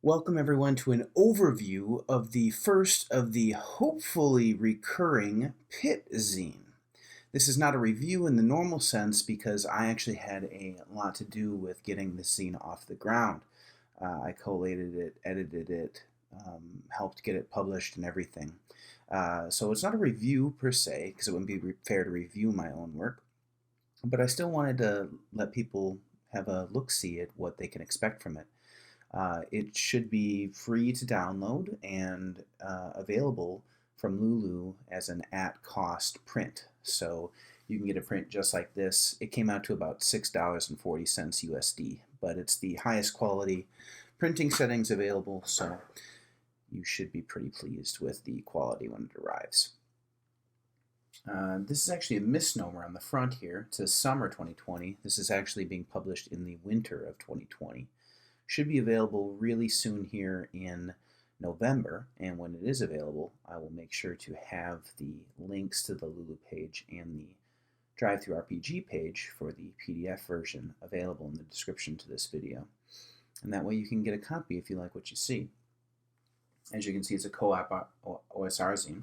Welcome everyone to an overview of the first of the hopefully recurring Pit Zine. This is not a review in the normal sense because I actually had a lot to do with getting the zine off the ground. I collated it, edited it, helped get it published and everything. So it's not a review per se because it wouldn't be fair to review my own work, but I still wanted to let people have a look-see at what they can expect from it. It should be free to download and available from Lulu as an at-cost print. So you can get a print just like this. It came out to about $6.40 USD, but it's the highest quality printing settings available, so you should be pretty pleased with the quality when it arrives. This is actually a misnomer on the front here. It says summer 2020. This is actually being published in the winter of 2020. Should be available really soon here in November, and when it is available, I will make sure to have the links to the Lulu page and the Drive-Thru RPG page for the PDF version available in the description to this video. And that way you can get a copy if you like what you see. As you can see, it's a co-op OSR zine,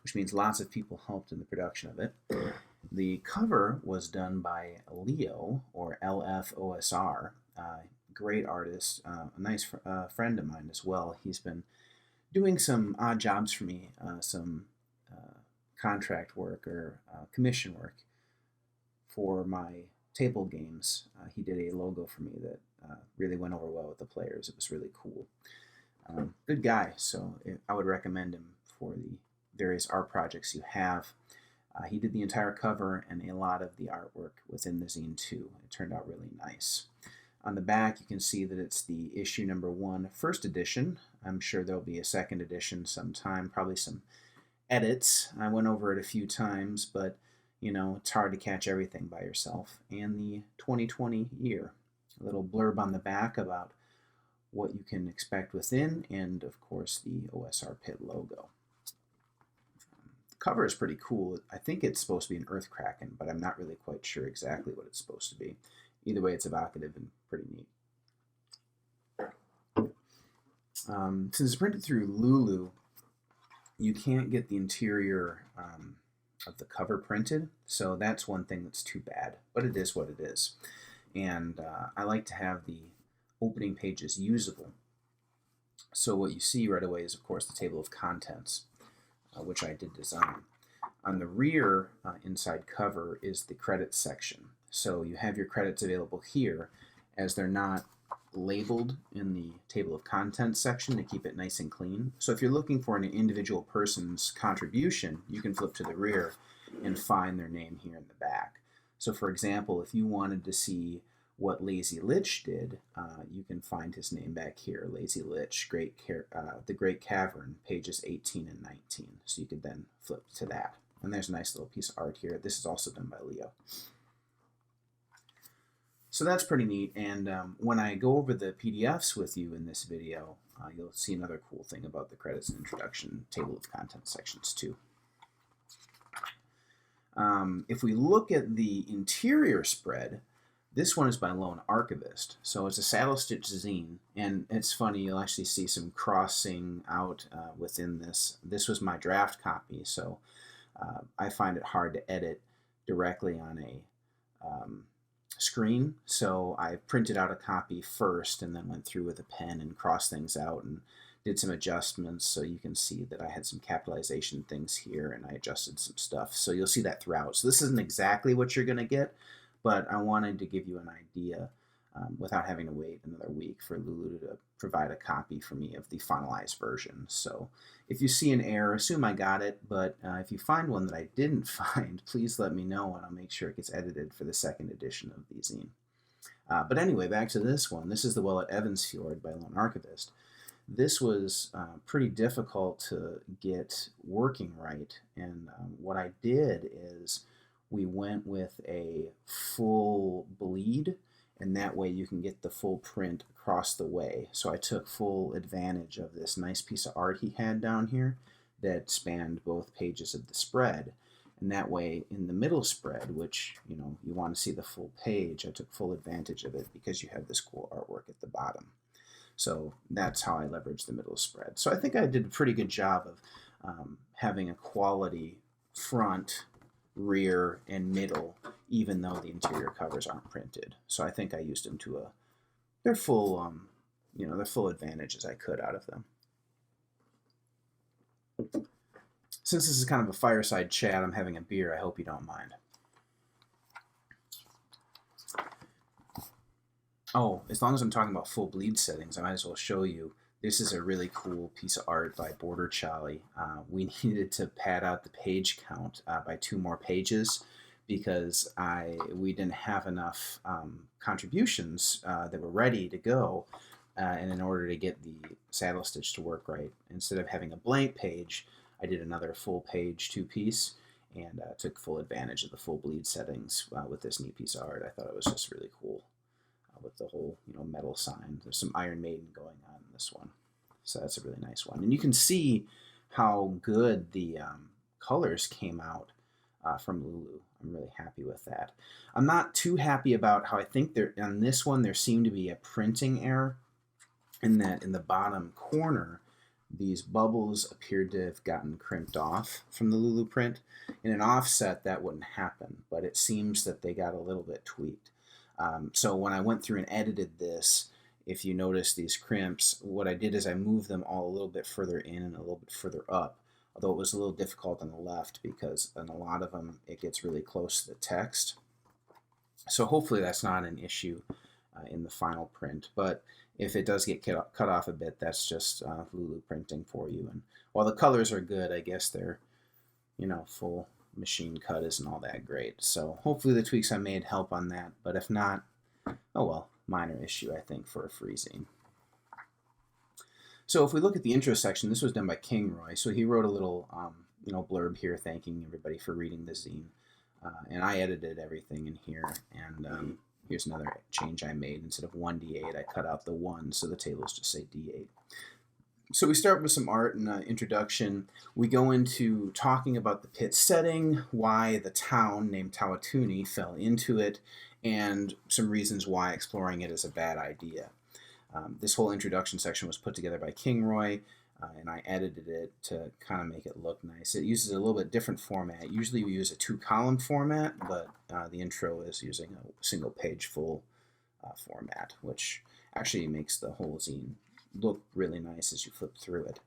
which means lots of people helped in the production of it. The cover was done by Leo, or LFOSR. Great artist, a nice friend of mine as well. He's been doing some odd jobs for me, some contract work or commission work for my table games. He did a logo for me that really went over well with the players. It was really cool. Good guy, so I would recommend him for the various art projects you have. He did the entire cover and a lot of the artwork within the zine too. It turned out really nice. On the back, you can see that it's the issue number 1, first edition. I'm sure there'll be a second edition sometime, probably some edits. I went over it a few times, but you know, it's hard to catch everything by yourself. And the 2020 year. A little blurb on the back about what you can expect within, and of course the OSR Pit logo. The cover is pretty cool. I think it's supposed to be an Earth Kraken, but I'm not really quite sure exactly what it's supposed to be. Either way, it's evocative and pretty neat. Since it's printed through Lulu, you can't get the interior of the cover printed, so that's one thing that's too bad, but it is what it is. And I like to have the opening pages usable. So what you see right away is, of course, the table of contents, which I did design. On the rear inside cover is the credits section. So you have your credits available here, as they're not labeled in the table of contents section to keep it nice and clean. So if you're looking for an individual person's contribution, you can flip to the rear and find their name here in the back. So for example, if you wanted to see what Lazy Lich did, you can find his name back here, Lazy Lich, the Great Cavern, pages 18 and 19. So you could then flip to that. And there's a nice little piece of art here. This is also done by Leo. So that's pretty neat, and when I go over the PDFs with you in this video, you'll see another cool thing about the credits and introduction table of contents sections too. If we look at the interior spread, this one is by Lone Archivist, so it's a saddle stitch zine, and it's funny, you'll actually see some crossing out within this. This was my draft copy, so I find it hard to edit directly on a screen, so I printed out a copy first and then went through with a pen and crossed things out and did some adjustments, so you can see that I had some capitalization things here and I adjusted some stuff, so you'll see that throughout. So this isn't exactly what you're going to get, but I wanted to give you an idea without having to wait another week for Lulu to provide a copy for me of the finalized version. So if you see an error, assume I got it, but if you find one that I didn't find, please let me know and I'll make sure it gets edited for the second edition of the zine. But anyway, back to this one. This is the well at Evansfjord by Lone Archivist. This was pretty difficult to get working right, and what I did is we went with a full bleed, and that way you can get the full print across the way. So I took full advantage of this nice piece of art he had down here that spanned both pages of the spread. And that way in the middle spread, which you want to see the full page, I took full advantage of it because you have this cool artwork at the bottom. So that's how I leverage the middle spread. So I think I did a pretty good job of having a quality front, rear, and middle, even though the interior covers aren't printed. So I think I used them to their full, their full advantage as I could out of them. Since this is kind of a fireside chat, I'm having a beer. I hope you don't mind. Oh, as long as I'm talking about full bleed settings, I might as well show you. This is a really cool piece of art by Border Charlie. We needed to pad out the page count by 2 more pages because we didn't have enough contributions that were ready to go, and in order to get the saddle stitch to work right, instead of having a blank page, I did another full page 2-piece and took full advantage of the full bleed settings with this neat piece of art. I thought it was just really cool. With the whole metal sign. There's some Iron Maiden going on in this one. So that's a really nice one. And you can see how good the colors came out from Lulu. I'm really happy with that. I'm not too happy about how I think on this one there seemed to be a printing error in that in the bottom corner these bubbles appeared to have gotten crimped off from the Lulu print. In an offset that wouldn't happen, but it seems that they got a little bit tweaked. So when I went through and edited this, if you notice these crimps, what I did is I moved them all a little bit further in and a little bit further up, although it was a little difficult on the left because on a lot of them it gets really close to the text. So hopefully that's not an issue in the final print, but if it does get cut off a bit, that's just Lulu printing for you. And while the colors are good, I guess they're, full machine cut isn't all that great. So hopefully the tweaks I made help on that, but if not, oh well, minor issue I think for a free zine. So if we look at the intro section, this was done by Kingroy. So he wrote a little blurb here thanking everybody for reading the zine, and I edited everything in here. And here's another change I made. Instead of 1d8, I cut out the 1, so the tables just say d8. So we start with some art and introduction. We go into talking about the pit setting, why the town named Towatuni fell into it, and some reasons why exploring it is a bad idea. This whole introduction section was put together by Kingroy, and I edited it to kind of make it look nice. It uses a little bit different format. Usually we use a 2-column format, but the intro is using a single page full format, which actually makes the whole zine look really nice as you flip through it.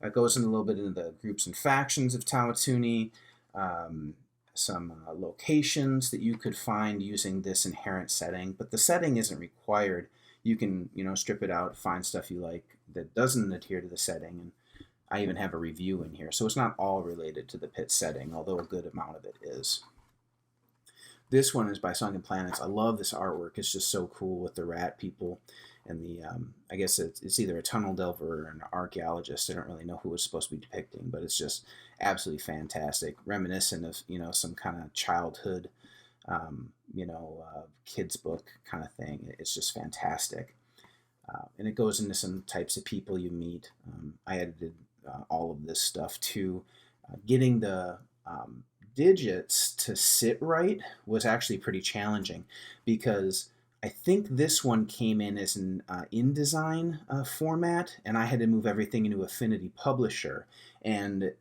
It goes in a little bit into the groups and factions of Towatuni, some locations that you could find using this inherent setting, but the setting isn't required. You can, strip it out, find stuff you like that doesn't adhere to the setting, and I even have a review in here. So it's not all related to the pit setting, although a good amount of it is. This one is by Sunken Planets. I love this artwork. It's just so cool with the rat people and the, I guess it's either a tunnel delver or an archaeologist. I don't really know who it's supposed to be depicting, but it's just absolutely fantastic, reminiscent of, some kind of childhood, kids book kind of thing. It's just fantastic. And it goes into some types of people you meet. I edited all of this stuff too. Getting the digits to sit right was actually pretty challenging because I think this one came in as an InDesign format, and I had to move everything into Affinity Publisher. And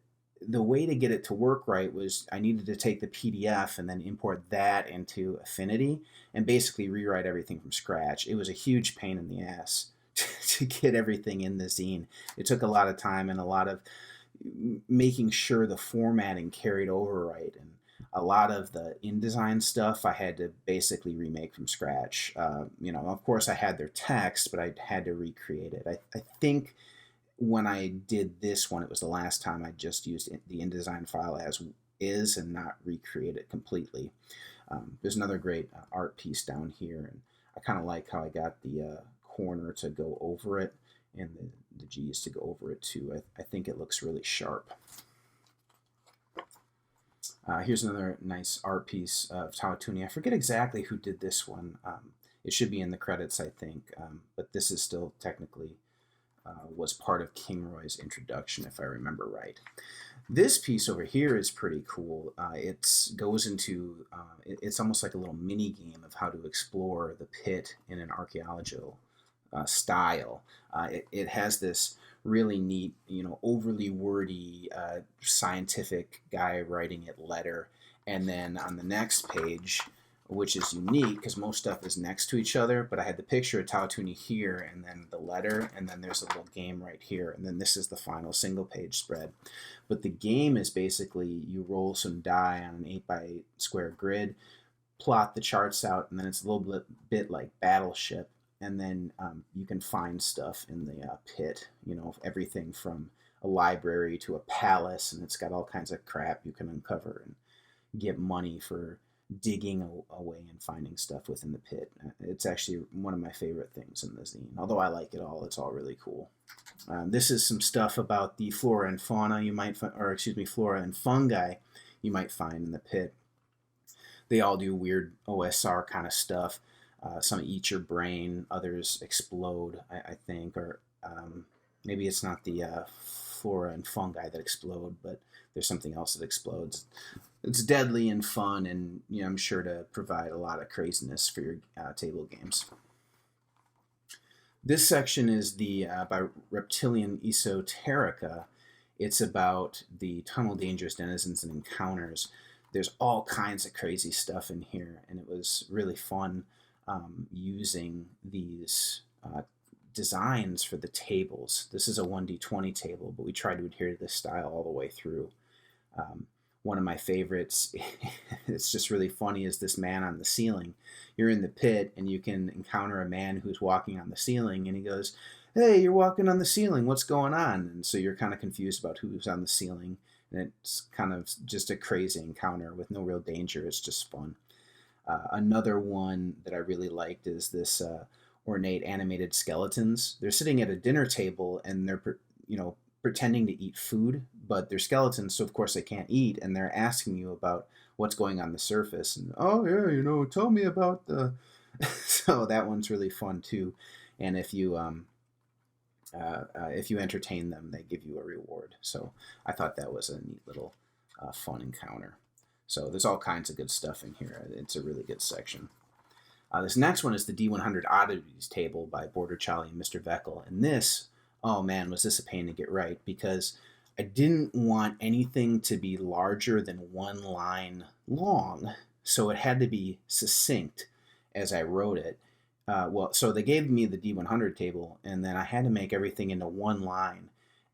the way to get it to work right was I needed to take the PDF and then import that into Affinity and basically rewrite everything from scratch. It was a huge pain in the ass to get everything in the zine. It took a lot of time and a lot of making sure the formatting carried over right, and a lot of the InDesign stuff I had to basically remake from scratch. Of course I had their text, but I had to recreate it. I think when I did this one, it was the last time I just used the InDesign file as is and not recreate it completely. There's another great art piece down here, and I kind of like how I got the corner to go over it and the Geas to go over it too. I think it looks really sharp. Here's another nice art piece of Towatuni. I forget exactly who did this one. It should be in the credits, I think, but this is still technically was part of Kingroy's introduction, if I remember right. This piece over here is pretty cool. It goes into, it's almost like a little mini game of how to explore the pit in an archaeological style. It has this really neat, overly wordy scientific guy writing it letter, and then on the next page, which is unique because most stuff is next to each other, but I had the picture of Towatuni here, and then the letter, and then there's a little game right here, and then this is the final single page spread. But the game is basically you roll some die on an 8x8 square grid, plot the charts out, and then it's a little bit like Battleship, and then you can find stuff in the pit, everything from a library to a palace, and it's got all kinds of crap you can uncover and get money for digging away and finding stuff within the pit. It's actually one of my favorite things in the zine. Although I like it all, it's all really cool. This is some stuff about the flora and fauna you might find, or excuse me, flora and fungi you might find in the pit. They all do weird OSR kind of stuff. Some eat your brain, others explode, I think, or maybe it's not the flora and fungi that explode, but there's something else that explodes. It's deadly and fun, and I'm sure to provide a lot of craziness for your table games. This section is the by Reptilian Esoterica. It's about the tunnel dangers, denizens, and encounters. There's all kinds of crazy stuff in here, and it was really fun using these designs for the tables. This is a 1d20 table, but we tried to adhere to this style all the way through. One of my favorites, it's just really funny, is this man on the ceiling. You're in the pit, and you can encounter a man who's walking on the ceiling, and he goes, "Hey, you're walking on the ceiling, what's going on?" And so you're kind of confused about who's on the ceiling, and it's kind of just a crazy encounter with no real danger. It's just fun. Another one that I really liked is this ornate animated skeletons. They're sitting at a dinner table, and they're pretending to eat food, but they're skeletons, so of course they can't eat, and they're asking you about what's going on the surface, and oh yeah, tell me about the so that one's really fun too. And if you entertain them, they give you a reward. So I thought that was a neat little fun encounter. So there's all kinds of good stuff in here. It's a really good section. This next one is the D100 Oddities Table by Border Charlie and Mr. Veckel, and this, oh man, was this a pain to get right, because I didn't want anything to be larger than one line long, so it had to be succinct as I wrote it. So they gave me the D100 table, and then I had to make everything into one line,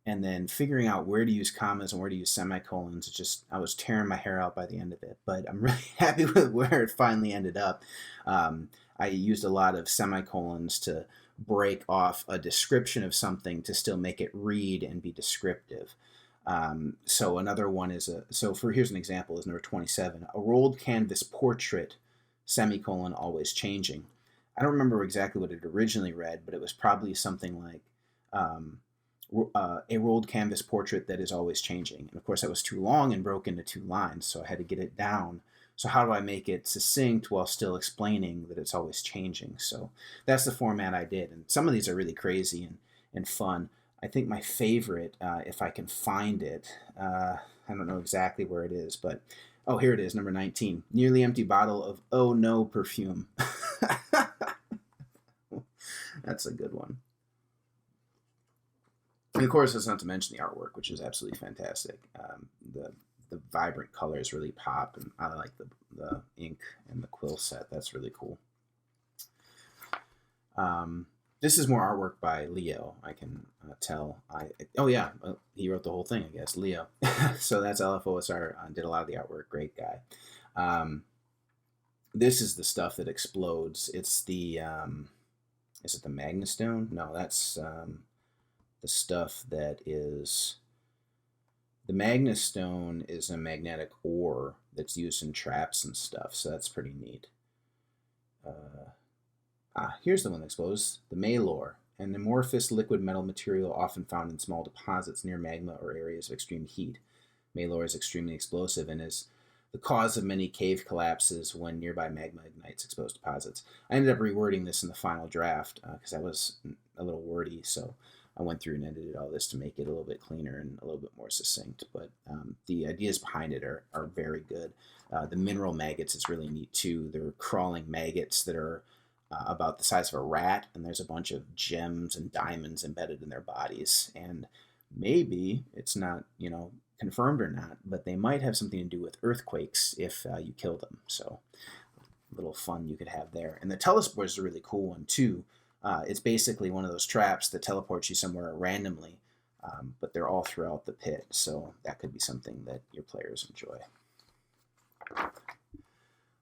and then figuring out where to use commas and where to use semicolons, I was tearing my hair out by the end of it, but I'm really happy with where it finally ended up. I used a lot of semicolons to break off a description of something to still make it read and be descriptive. So another one is here's an example, is number 27, a rolled canvas portrait, semicolon, always changing. I don't remember exactly what it originally read, but it was probably something like a rolled canvas portrait that is always changing. And of course that was too long and broke into 2 lines, so I had to get it down. So how do I make it succinct while still explaining that it's always changing? So that's the format I did. And some of these are really crazy and fun. I think my favorite, if I can find it, I don't know exactly where it is, but, oh, here it is, number 19. Nearly empty bottle of Oh No perfume. That's a good one. And of course, that's not to mention the artwork, which is absolutely fantastic. The vibrant colors really pop, and I like the ink and the quill set. That's really cool. This is more artwork by Leo, I can tell. He wrote the whole thing, I guess, Leo. So that's LFOSR, did a lot of the artwork, great guy. This is the stuff that explodes. It's the, is it the Magnastone? No, that's the stuff that is... The Magnastone is a magnetic ore that's used in traps and stuff, so that's pretty neat. Here's the one that explodes. The Malor, an amorphous liquid metal material often found in small deposits near magma or areas of extreme heat. Malor is extremely explosive and is the cause of many cave collapses when nearby magma ignites exposed deposits. I ended up rewording this in the final draft because I was a little wordy, so I went through and edited all this to make it a little bit cleaner and a little bit more succinct, but the ideas behind it are very good. The mineral maggots is really neat too. They're crawling maggots that are about the size of a rat, and there's a bunch of gems and diamonds embedded in their bodies. And maybe it's not, confirmed or not, but they might have something to do with earthquakes if you kill them. So a little fun you could have there. And the teleport is a really cool one too. It's basically one of those traps that teleports you somewhere randomly, but they're all throughout the pit. So that could be something that your players enjoy.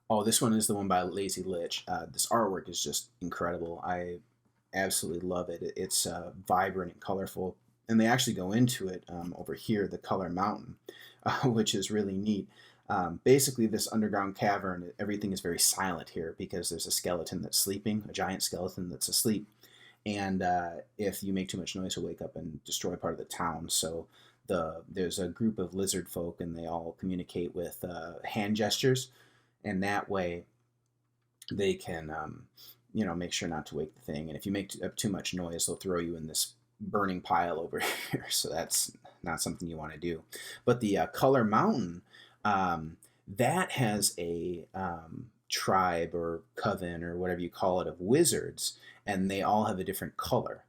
Oh, this one is the one by Lazy Lich. This artwork is just incredible. I absolutely love it. It's vibrant and colorful. And they actually go into it over here, the Color Mountain, which is really neat. Basically, this underground cavern, everything is very silent here because there's a skeleton that's sleeping, a giant skeleton that's asleep. And if you make too much noise, he'll wake up and destroy part of the town. So there's a group of lizard folk, and they all communicate with hand gestures. And that way, they can, make sure not to wake the thing. And if you make too much noise, they'll throw you in this burning pile over here. So that's not something you want to do. But the Color Mountain, that has a tribe or coven or whatever you call it of wizards, and they all have a different color.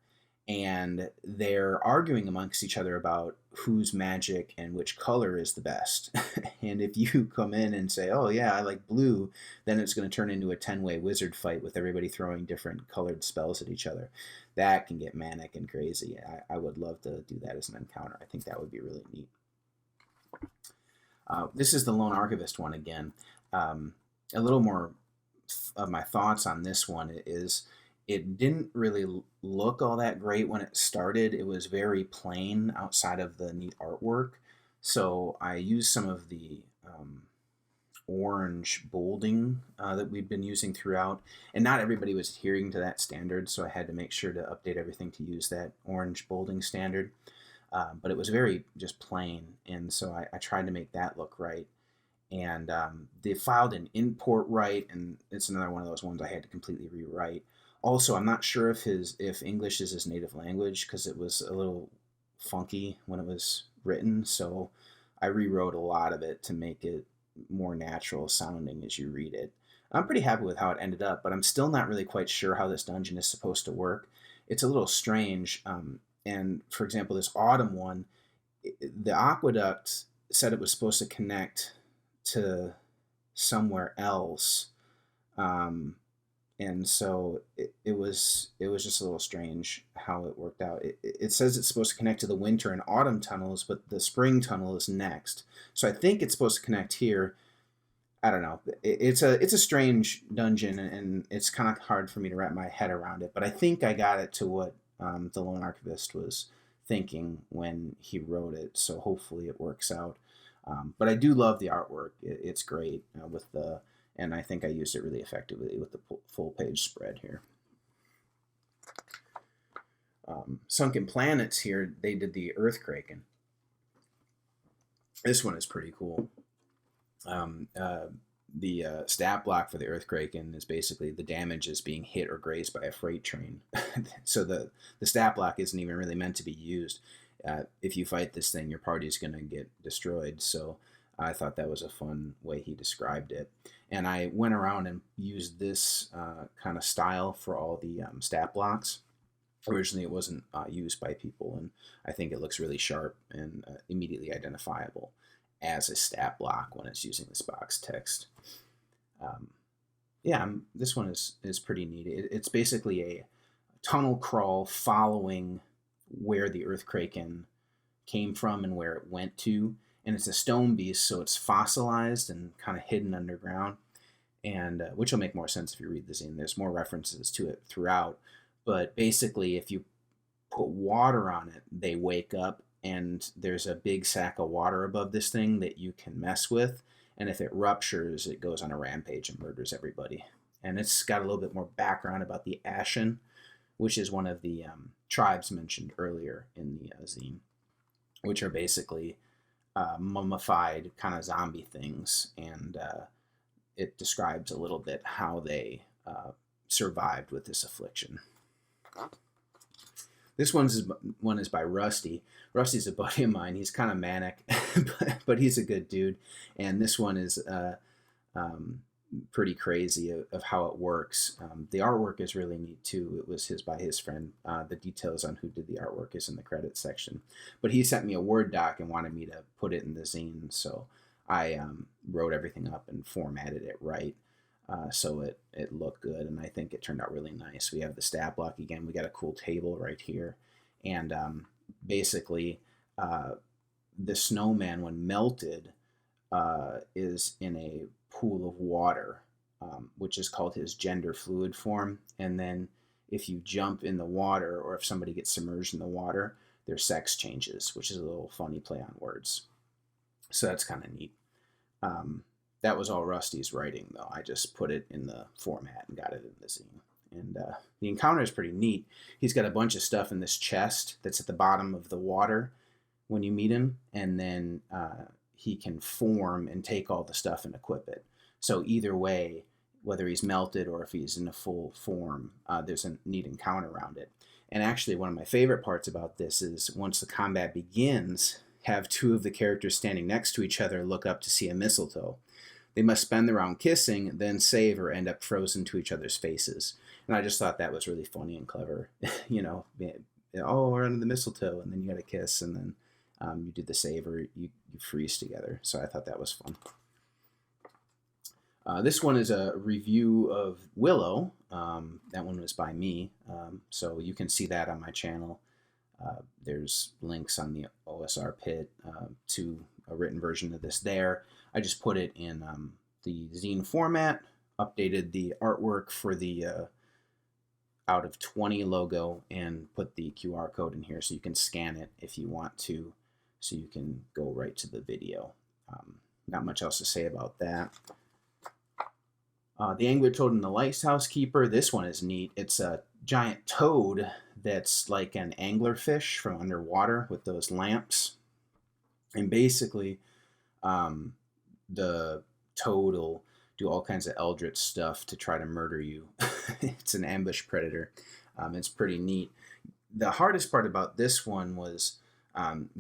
And they're arguing amongst each other about whose magic and which color is the best. And if you come in and say, oh yeah, I like blue, then it's going to turn into a 10-way wizard fight with everybody throwing different colored spells at each other. That can get manic and crazy. I would love to do that as an encounter. I think that would be really neat. This is the Lone Archivist one again. A little more of my thoughts on this one is it didn't really look all that great when it started. It was very plain outside of the neat artwork. So I used some of the orange bolding that we've been using throughout. And not everybody was adhering to that standard, so I had to make sure to update everything to use that orange bolding standard. But it was very just plain, and so I tried to make that look right. And they filed an import right, and it's another one of those ones I had to completely rewrite. Also, I'm not sure if English is his native language, because it was a little funky when it was written, so I rewrote a lot of it to make it more natural sounding as you read it. I'm pretty happy with how it ended up, but I'm still not really quite sure how this dungeon is supposed to work. It's a little strange, and for example, this autumn one, the aqueduct said it was supposed to connect to somewhere else, and so it was just a little strange how it worked out. It says it's supposed to connect to the winter and autumn tunnels, but the spring tunnel is next. So I think it's supposed to connect here. I don't know. It's a strange dungeon, and it's kind of hard for me to wrap my head around it. But I think I got it to what the Lone Archivist was thinking when he wrote it. So hopefully it works out. But I do love the artwork. It's great and I think I used it really effectively with the full page spread here. Sunken Planets here, they did the Earth Kraken. This one is pretty cool. The stat block for the Earth Kraken is basically the damage is being hit or grazed by a freight train. So the stat block isn't even really meant to be used. If you fight this thing, your party's going to get destroyed. So I thought that was a fun way he described it. And I went around and used this kind of style for all the stat blocks. Originally, it wasn't used by people, and I think it looks really sharp and immediately identifiable as a stat block when it's using this box text. This one is pretty neat. It's basically a tunnel crawl following where the Earth Kraken came from and where it went to. And it's a stone beast, so it's fossilized and kind of hidden underground, and which will make more sense if you read the zine. There's more references to it throughout. But basically, if you put water on it, they wake up, and there's a big sack of water above this thing that you can mess with. And if it ruptures, it goes on a rampage and murders everybody. And it's got a little bit more background about the Ashen, which is one of the tribes mentioned earlier in the zine, which are basically mummified kind of zombie things. And it describes a little bit how they survived with this affliction. This one is by Rusty. Rusty's a buddy of mine. He's kind of manic, but he's a good dude. And this one is pretty crazy of how it works. The artwork is really neat too. It was by his friend. The details on who did the artwork is in the credits section. But he sent me a Word doc and wanted me to put it in the zine, so I wrote everything up and formatted it right. So it looked good, and I think it turned out really nice. We have the stat block again. We got a cool table right here, and basically the snowman, when melted, is in a pool of water, which is called his gender fluid form. And then if you jump in the water, or if somebody gets submerged in the water, their sex changes, which is a little funny play on words. So that's kind of neat. That was all Rusty's writing, though. I just put it in the format and got it in the zine. And the encounter is pretty neat. He's got a bunch of stuff in this chest that's at the bottom of the water when you meet him, and then he can form and take all the stuff and equip it. So either way, whether he's melted or if he's in a full form, there's a neat encounter around it. And actually, one of my favorite parts about this is once the combat begins, have two of the characters standing next to each other look up to see a mistletoe. They must spend the round kissing, then save or end up frozen to each other's faces. And I just thought that was really funny and clever. Oh, we're under the mistletoe, and then you got to kiss, and then you do the save or you freeze together. So I thought that was fun. This one is a review of Willow. That one was by me, so you can see that on my channel. There's links on the OSR pit to a written version of this there. I just put it in the zine format, updated the artwork for the out of 20 logo, and put the QR code in here so you can scan it if you want to, so you can go right to the video. Not much else to say about that. The Angler Toad and the Lighthouse Keeper. This one is neat. It's a giant toad that's like an anglerfish from underwater with those lamps. And basically, the toad will do all kinds of eldritch stuff to try to murder you. It's an ambush predator. It's pretty neat. The hardest part about this one was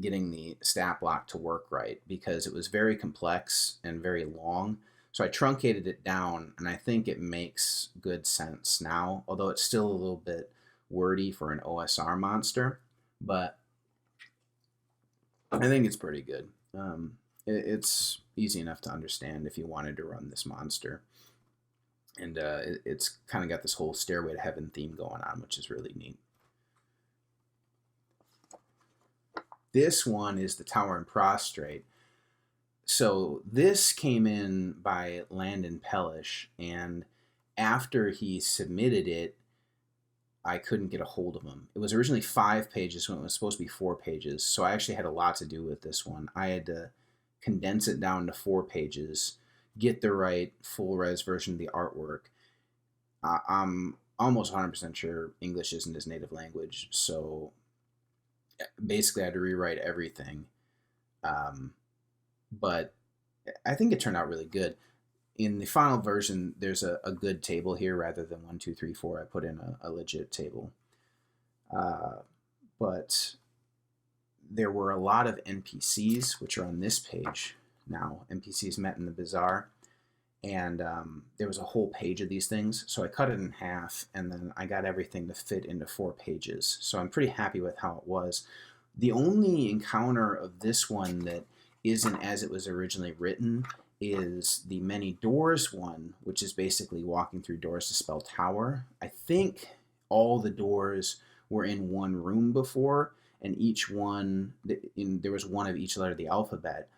getting the stat block to work right, because it was very complex and very long. So I truncated it down, and I think it makes good sense now, although it's still a little bit wordy for an OSR monster, but I think it's pretty good. It's easy enough to understand if you wanted to run this monster. And it's kind of got this whole Stairway to Heaven theme going on, which is really neat. This one is the Tower and Prostrate. So this came in by Landon Pellish, and after he submitted it, I couldn't get a hold of him. It was originally 5 pages when it was supposed to be 4 pages, so I actually had a lot to do with this one. I had to condense it down to 4 pages, get the right full-res version of the artwork. I'm almost 100% sure English isn't his native language, so basically I had to rewrite everything. But I think it turned out really good. In the final version, there's a good table here rather than 1, 2, 3, 4. I put in a legit table. But there were a lot of NPCs, which are on this page now. NPCs met in the bazaar. And there was a whole page of these things. So I cut it in half, and then I got everything to fit into 4 pages. So I'm pretty happy with how it was. The only encounter of this one that isn't as it was originally written is the Many Doors one, which is basically walking through doors to spell tower. I think all the doors were in one room before, and each one, there was one of each letter of the alphabet.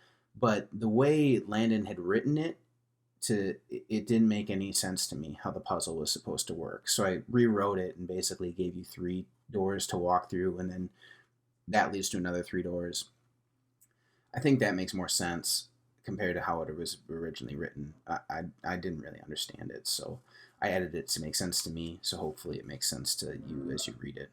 But the way Landon had written it, it didn't make any sense to me how the puzzle was supposed to work. So I rewrote it and basically gave you 3 doors to walk through, and then that leads to another 3 doors. I think that makes more sense compared to how it was originally written. I didn't really understand it, so I edited it to make sense to me, so hopefully it makes sense to you as you read it.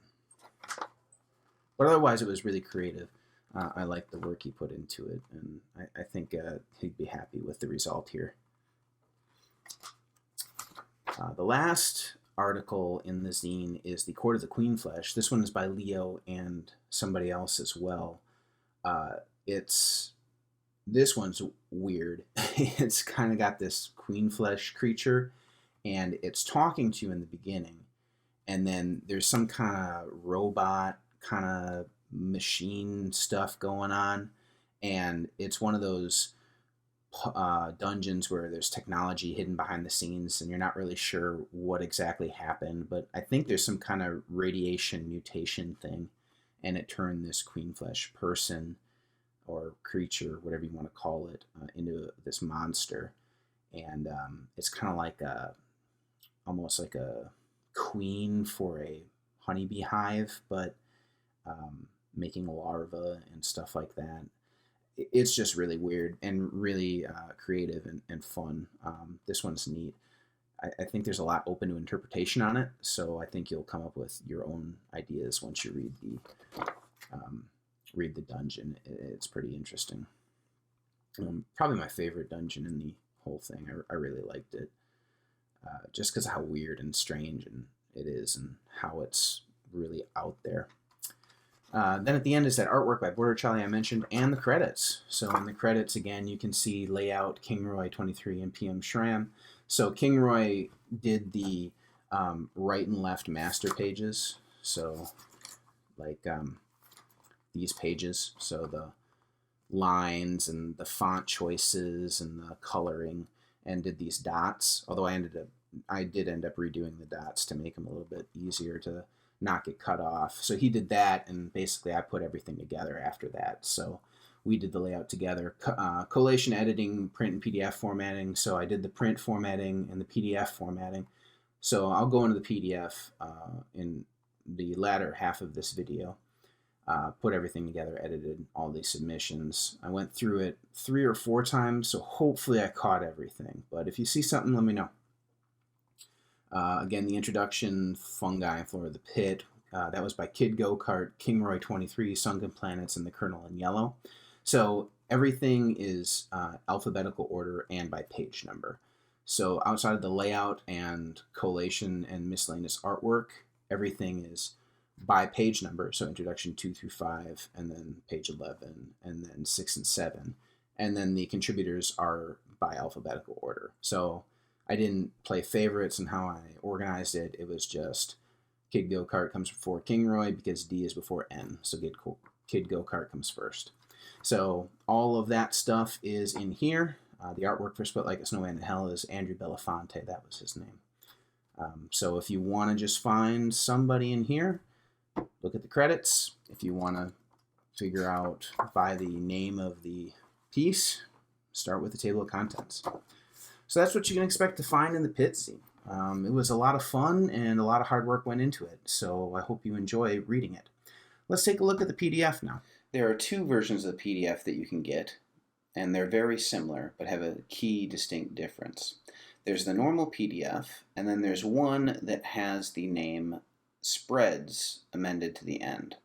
But otherwise, it was really creative. I like the work he put into it, and I think he'd be happy with the result here. The last article in the zine is the Court of the Queen Flesh. This one is by Leo and somebody else as well. It's This one's weird. It's kind of got this queen flesh creature, and it's talking to you in the beginning, and then there's some kind of robot kind of machine stuff going on, and it's one of those dungeons where there's technology hidden behind the scenes and you're not really sure what exactly happened, but I think there's some kind of radiation mutation thing, and it turned this queen flesh person or creature, whatever you want to call it, into this monster. And it's kind of like almost like a queen for a honeybee hive, but making larvae and stuff like that. It's just really weird and really creative and fun. This one's neat. I think there's a lot open to interpretation on it, so I think you'll come up with your own ideas once you read the dungeon. It's pretty interesting. Probably my favorite dungeon in the whole thing. I really liked it, just because of how weird and strange it is and how it's really out there. Then at the end is that artwork by Border Charlie I mentioned, and the credits. So in the credits, again, you can see layout King Roy 23 and PM Shram. So King Roy did the right and left master pages. So like these pages. So the lines and the font choices and the coloring, and did these dots. Although I did end up redoing the dots to make them a little bit easier to not get cut off. So he did that, and basically I put everything together after that. So we did the layout together. Collation editing, print and PDF formatting. So I did the print formatting and the PDF formatting. So I'll go into the PDF in the latter half of this video. Put everything together, edited all these submissions. I went through it 3 or 4 times, so hopefully I caught everything. But if you see something, let me know. Again, the introduction, Fungi, and Flora the Pit, that was by Kid Go-Kart, King Roy 23, Sunken Planets, and the Colonel in Yellow. So everything is alphabetical order and by page number. So outside of the layout and collation and miscellaneous artwork, everything is by page number. So introduction 2 through 5, and then page 11, and then 6 and 7. And then the contributors are by alphabetical order. So I didn't play favorites and how I organized it. It was just Kid Go-Kart comes before King Roy because D is before N. So Kid Go-Kart comes first. So all of that stuff is in here. The artwork for Split Like a Snowman in Hell is Andrew Belafonte. That was his name. So if you want to just find somebody in here, look at the credits. If you want to figure out by the name of the piece, start with the table of contents. So that's what you can expect to find in the pit scene. It was a lot of fun and a lot of hard work went into it, so I hope you enjoy reading it. Let's take a look at the PDF now. There are 2 versions of the PDF that you can get, and they're very similar but have a key distinct difference. There's the normal PDF, and then there's one that has the name Spreads amended to the end.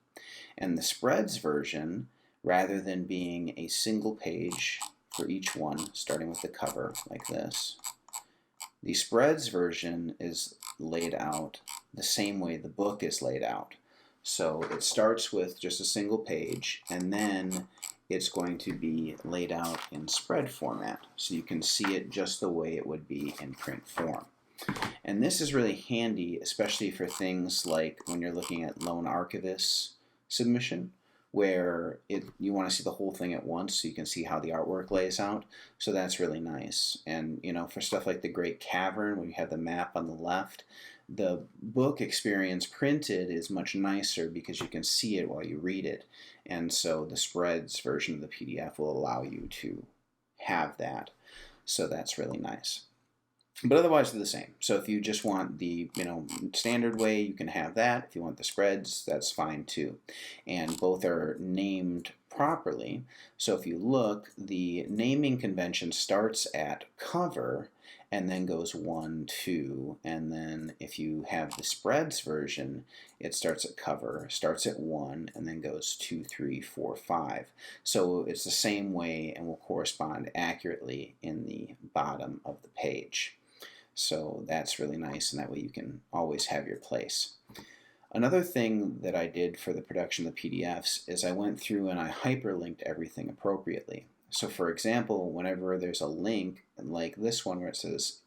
And the Spreads version, rather than being a single page for each one, starting with the cover like this, the Spreads version is laid out the same way the book is laid out. So it starts with just a single page, and then it's going to be laid out in spread format, so you can see it just the way it would be in print form. And this is really handy, especially for things like when you're looking at Lone Archivist submission, where you want to see the whole thing at once so you can see how the artwork lays out. So that's really nice. And for stuff like the Great Cavern, where you have the map on the left, the book experience printed is much nicer because you can see it while you read it. And so the Spreads version of the PDF will allow you to have that. So that's really nice. But otherwise they're the same. So if you just want the standard way, you can have that. If you want the spreads, that's fine too. And both are named properly. So if you look, the naming convention starts at cover and then goes 1, 2, and then if you have the spreads version, it starts at cover, starts at 1, and then goes 2, 3, 4, 5. So it's the same way and will correspond accurately in the bottom of the page. So that's really nice, and that way you can always have your place. Another thing that I did for the production of the PDFs is I went through and I hyperlinked everything appropriately. So for example, whenever there's a link like this one where it says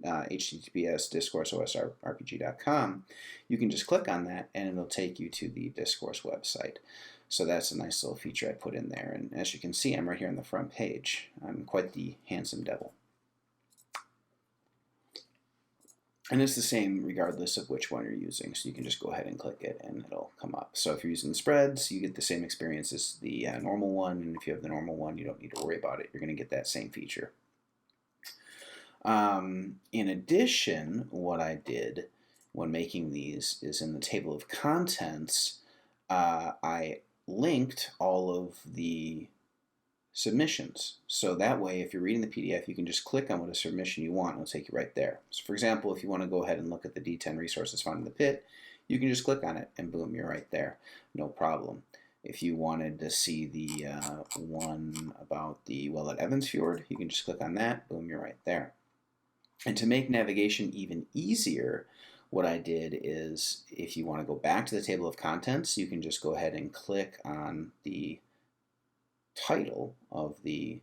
https discoursosrpg.com, you can just click on that and it'll take you to the Discourse website. So that's a nice little feature I put in there. And as you can see, I'm right here on the front page. I'm quite the handsome devil. And it's the same regardless of which one you're using, so you can just go ahead and click it and it'll come up. So if you're using the spreads, you get the same experience as the normal one, and if you have the normal one, you don't need to worry about it. You're going to get that same feature. In addition, what I did when making these is in the table of contents, I linked all of the submissions. So that way, if you're reading the PDF, you can just click on what a submission you want and it'll take you right there. So for example, if you want to go ahead and look at the D10 resources found in the pit, you can just click on it and boom, you're right there. No problem. If you wanted to see the one about the well at Evansfjord, you can just click on that, boom, you're right there. And to make navigation even easier, what I did is if you want to go back to the table of contents, you can just go ahead and click on the title of the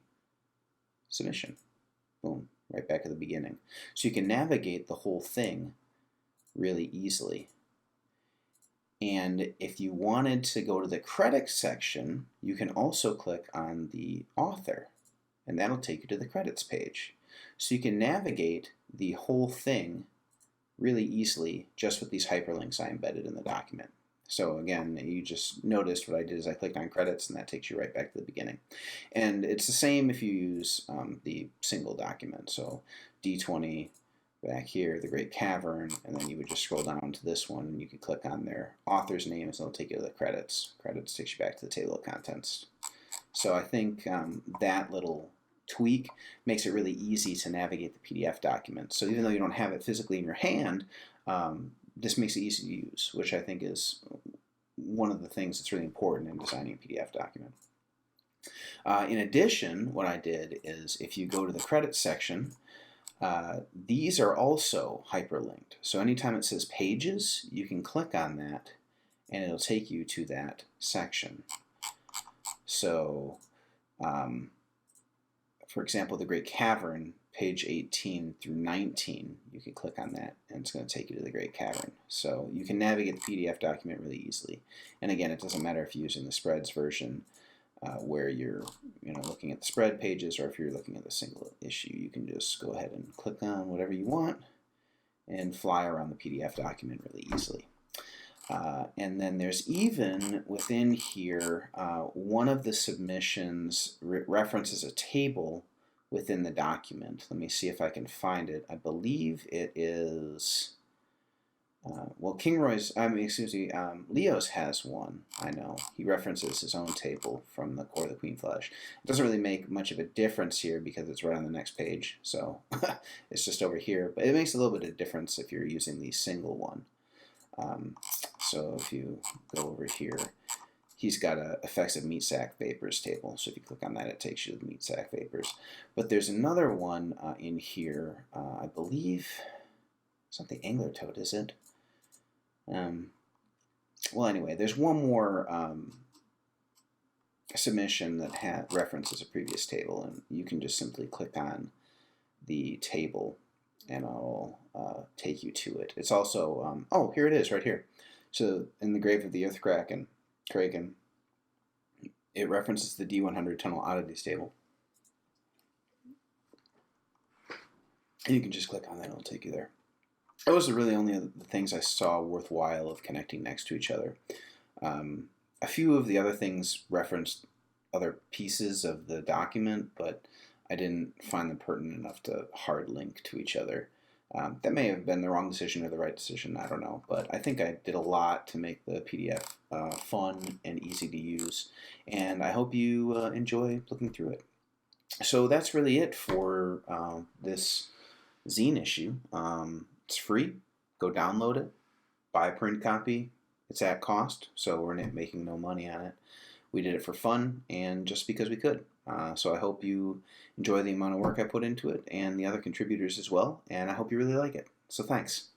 submission. Boom, right back at the beginning. So you can navigate the whole thing really easily. And if you wanted to go to the credits section, you can also click on the author, and that'll take you to the credits page. So you can navigate the whole thing really easily just with these hyperlinks I embedded in the document. So again, you just noticed what I did is I clicked on credits and that takes you right back to the beginning. And it's the same if you use the single document. So D20 back here, the Great Cavern, and then you would just scroll down to this one and you could click on their author's name and it'll take you to the credits. Credits takes you back to the table of contents. So I think that little tweak makes it really easy to navigate the PDF document. So even though you don't have it physically in your hand, this makes it easy to use, which I think is one of the things that's really important in designing a PDF document. In addition, what I did is if you go to the credits section, these are also hyperlinked. So anytime it says pages, you can click on that and it'll take you to that section. So, for example, the Great Cavern, page 18 through 19, you can click on that and it's going to take you to the Great Cavern. So you can navigate the PDF document really easily. And again, it doesn't matter if you're using the spreads version where you're looking at the spread pages or if you're looking at the single issue. You can just go ahead and click on whatever you want and fly around the PDF document really easily. And then there's even within here, one of the submissions references a table within the document. Let me see if I can find it. I believe it is, well, Leo's has one, I know. He references his own table from the Core of the Queen Flesh. It doesn't really make much of a difference here because it's right on the next page, so it's just over here. But it makes a little bit of difference if you're using the single one. So if you go over here, he's got a effects of meat sack vapors table. So if you click on that, it takes you to the meat sack vapors. But there's another one in here. I believe it's not the angler toad, is it? Well, anyway, there's one more submission that references a previous table, and you can just simply click on the table and I'll take you to it. It's also, oh, here it is right here. So in the Grave of the Earth Kraken, it references the D100 Tunnel Oddities Table. And you can just click on that and it'll take you there. Those are really only the things I saw worthwhile of connecting next to each other. A few of the other things referenced other pieces of the document, but I didn't find them pertinent enough to hard link to each other. That may have been the wrong decision or the right decision, I don't know. But I think I did a lot to make the PDF fun and easy to use. And I hope you enjoy looking through it. So that's really it for this zine issue. It's free. Go download it. Buy a print copy. It's at cost, so we're not making no money on it. We did it for fun and just because we could. So I hope you enjoy the amount of work I put into it and the other contributors as well, and I hope you really like it. So thanks.